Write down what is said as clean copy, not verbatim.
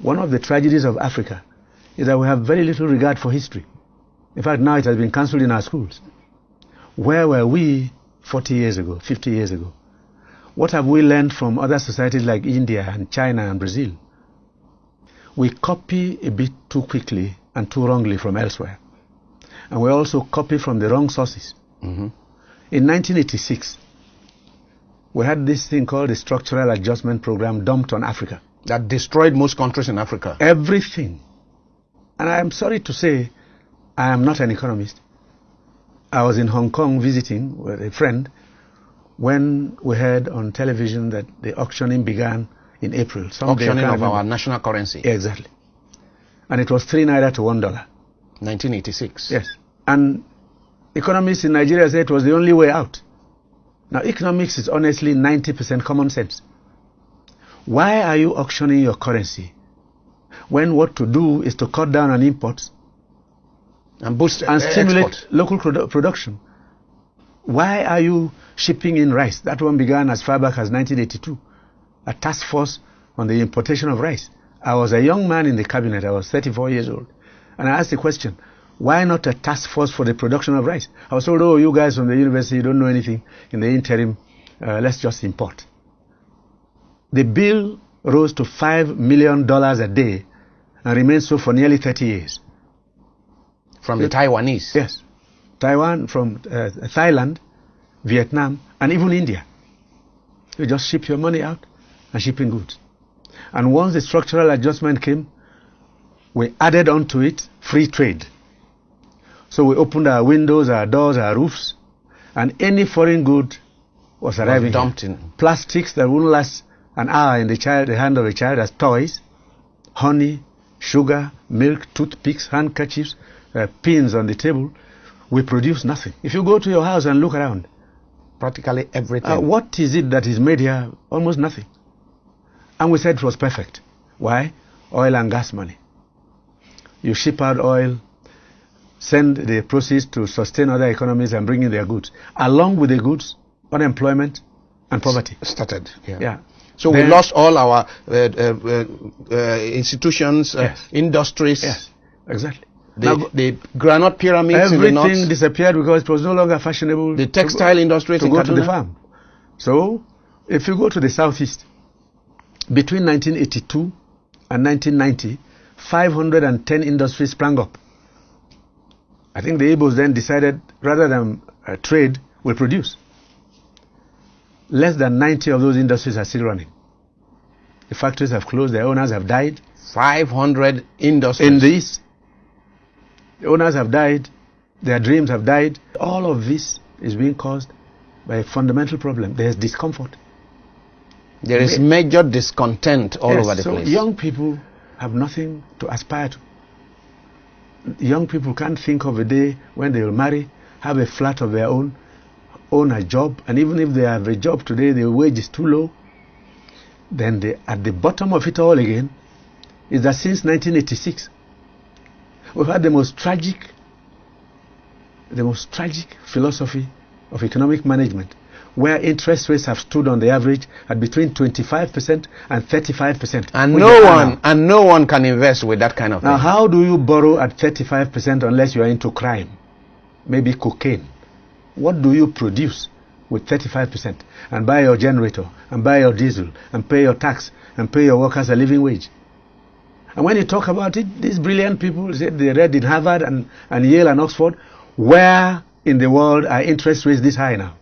One of the tragedies of Africa is that we have very little regard for history. In fact, now it has been cancelled in our schools. Where were we 40 years ago, 50 years ago? What have we learned from other societies like India and China and Brazil? We copy a bit too quickly and too wrongly from elsewhere. And we also copy from the wrong sources. Mm-hmm. In 1986, we had this thing called the Structural Adjustment Program dumped on Africa. That destroyed most countries in Africa. Everything. And I am sorry to say, I am not an economist. I was in Hong Kong visiting with a friend when we heard on television that the auctioning began in April. Auctioning of our national currency. Exactly. And it was 3 naira to $1. 1986. Yes. And economists in Nigeria said it was the only way out. Now, economics is honestly 90% common sense. Why are you auctioning your currency when what to do is to cut down on imports and boost and stimulate export. local production? Why are you shipping in rice? That one began as far back as 1982, a task force on the importation of rice. I was a young man in the cabinet. I was 34 years old. And I asked the question, why not a task force for the production of rice? I was told, oh, you guys from the university, you don't know anything. In the interim, let's just import. The bill rose to $5 million a day and remained so for nearly 30 years. From the Taiwanese? Yes. Taiwan, from Thailand, Vietnam, and even India. You just ship your money out and ship in goods. And once the structural adjustment came, we added onto it free trade. So we opened our windows, our doors, our roofs, and any foreign good was arriving. Dumped in. Plastics that wouldn't last an hour in the hand of a child as toys, honey, sugar, milk, toothpicks, handkerchiefs, pins on the table. We produce nothing. If you go to your house and look around, practically everything. What is it that is made here? Almost nothing. And we said it was perfect. Why? Oil and gas money. You ship out oil, send the proceeds to sustain other economies and bring in their goods. Along with the goods, unemployment and poverty started. Yeah. So then we lost all our institutions, yes. Industries. Yes, exactly. The granite pyramids everything in the north disappeared because it was no longer fashionable. The textile industry to go to the farm. So, if you go to the southeast, between 1982 and 1990, 510 industries sprang up. I think the Igbos then decided, rather than trade, we'll produce. Less than 90 of those industries are still running. The factories have closed, their owners have died. 500 industries. In the east, the owners have died, their dreams have died. All of this is being caused by a fundamental problem. There's discomfort. There is major discontent all over the place. Young people have nothing to aspire to. Young people can't think of a day when they will marry, have a flat of their own, own a job, and even if they have a job today, the wage is too low. Then at the bottom of it all again is that since 1986, we've had the most tragic philosophy of economic management, where interest rates have stood on the average at between 25% and 35%. And no one can invest with that kind of thing. Now, how do you borrow at 35% unless you are into crime? Maybe cocaine. What do you produce with 35%? And buy your generator, and buy your diesel, and pay your tax, and pay your workers a living wage. And when you talk about it, these brilliant people said they read in Harvard and Yale and Oxford. Where in the world are interest rates this high now?